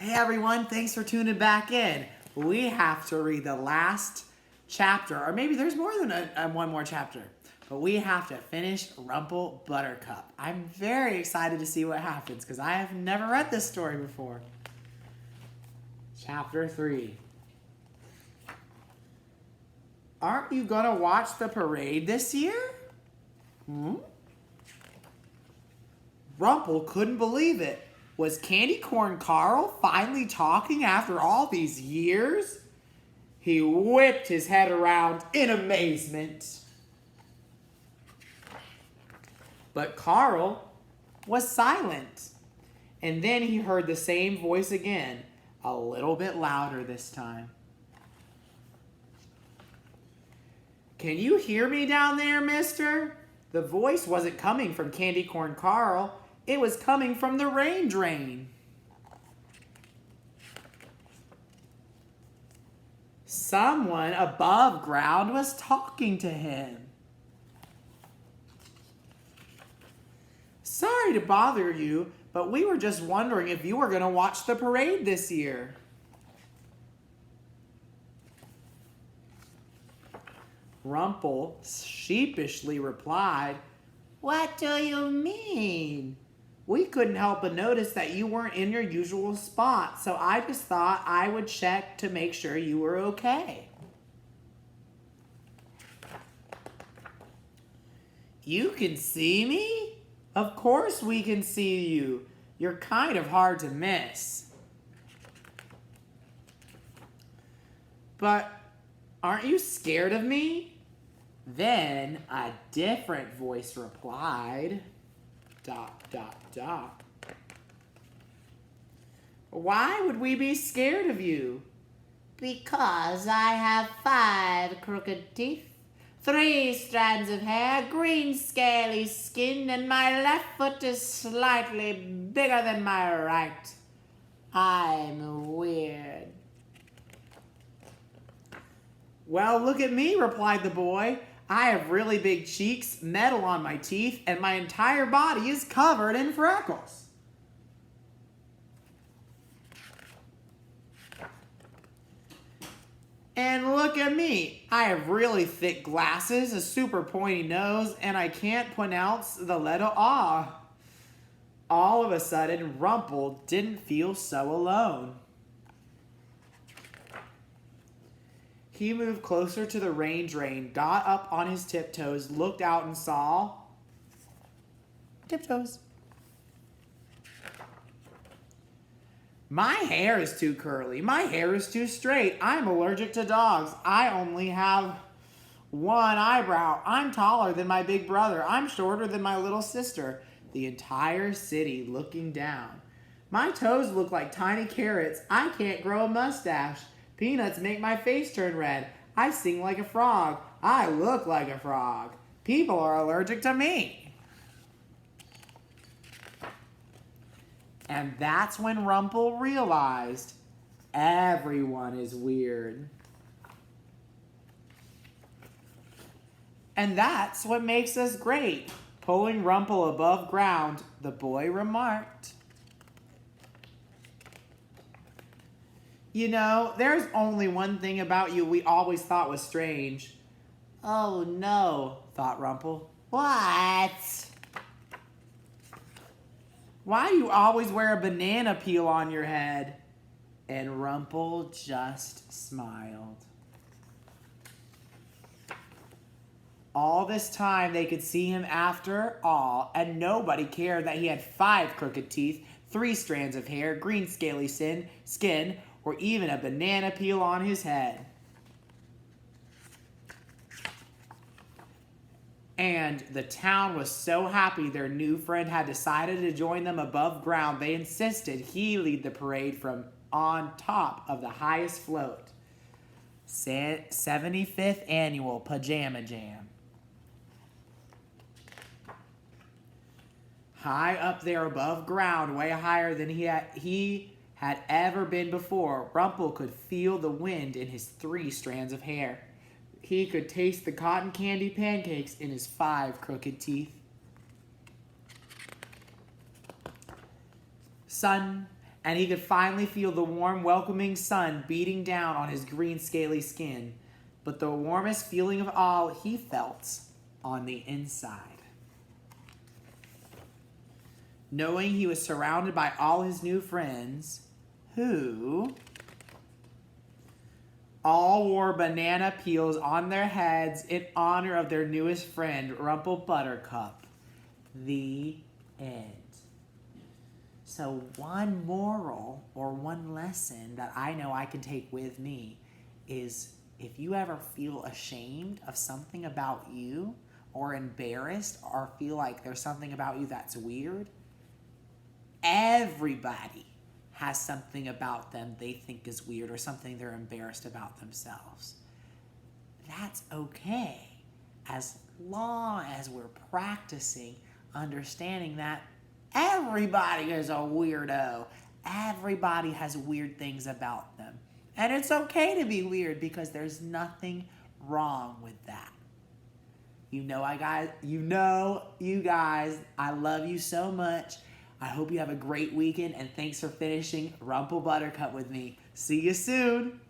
Hey everyone, thanks for tuning back in. We have to read the last chapter, or maybe there's more than one more chapter, but we have to finish RumpleButtercup. I'm very excited to see what happens because I have never read this story before. Chapter 3. Aren't you gonna watch the parade this year? Rumple couldn't believe it. Was Candy Corn Carl finally talking after all these years? He whipped his head around in amazement. But Carl was silent. And then he heard the same voice again, a little bit louder this time. Can you hear me down there, mister? The voice wasn't coming from Candy Corn Carl. It was coming from the rain drain. Someone above ground was talking to him. Sorry to bother you, but we were just wondering if you were going to watch the parade this year. Rumple sheepishly replied, "What do you mean? We couldn't help but notice that you weren't in your usual spot, so I just thought I would check to make sure you were okay." You can see me? Of course we can see you. You're kind of hard to miss. But aren't you scared of me? Then a different voice replied, ... Why would we be scared of you? Because I have 5 crooked teeth, 3 strands of hair, green scaly skin, and my left foot is slightly bigger than my right. I'm weird. Well, look at me, replied the boy. I have really big cheeks, metal on my teeth, and my entire body is covered in freckles. And look at me. I have really thick glasses, a super pointy nose, and I can't pronounce the letter R. All of a sudden, Rumple didn't feel so alone. He moved closer to the rain drain, got up on his tiptoes, looked out and saw... Tiptoes. My hair is too curly. My hair is too straight. I'm allergic to dogs. I only have 1 eyebrow. I'm taller than my big brother. I'm shorter than my little sister. The entire city looking down. My toes look like tiny carrots. I can't grow a mustache. Peanuts make my face turn red. I sing like a frog. I look like a frog. People are allergic to me. And that's when Rumple realized everyone is weird. And that's what makes us great. Pulling Rumple above ground, the boy remarked. You know, there's only one thing about you we always thought was strange. Oh no, thought Rumple. What? Why do you always wear a banana peel on your head? And Rumple just smiled. All this time they could see him after all, and nobody cared that he had 5 crooked teeth, 3 strands of hair, green scaly skin, or even a banana peel on his head. And the town was so happy their new friend had decided to join them above ground, they insisted he lead the parade from on top of the highest float. 75th Annual Pajama Jam. High up there above ground, way higher than he had ever been before, Rumple could feel the wind in his 3 strands of hair. He could taste the cotton candy pancakes in his 5 crooked teeth. Sun and he could finally feel the warm, welcoming sun beating down on his green, scaly skin. But the warmest feeling of all he felt on the inside. Knowing he was surrounded by all his new friends, who all wore banana peels on their heads in honor of their newest friend, RumpleButtercup. The end. So one moral or one lesson that I know I can take with me is if you ever feel ashamed of something about you or embarrassed or feel like there's something about you that's weird, everybody has something about them they think is weird or something they're embarrassed about themselves. That's okay as long as we're practicing understanding that everybody is a weirdo. Everybody has weird things about them. And it's okay to be weird because there's nothing wrong with that. You guys, I love you so much. I hope you have a great weekend, and thanks for finishing RumpleButtercup with me. See you soon.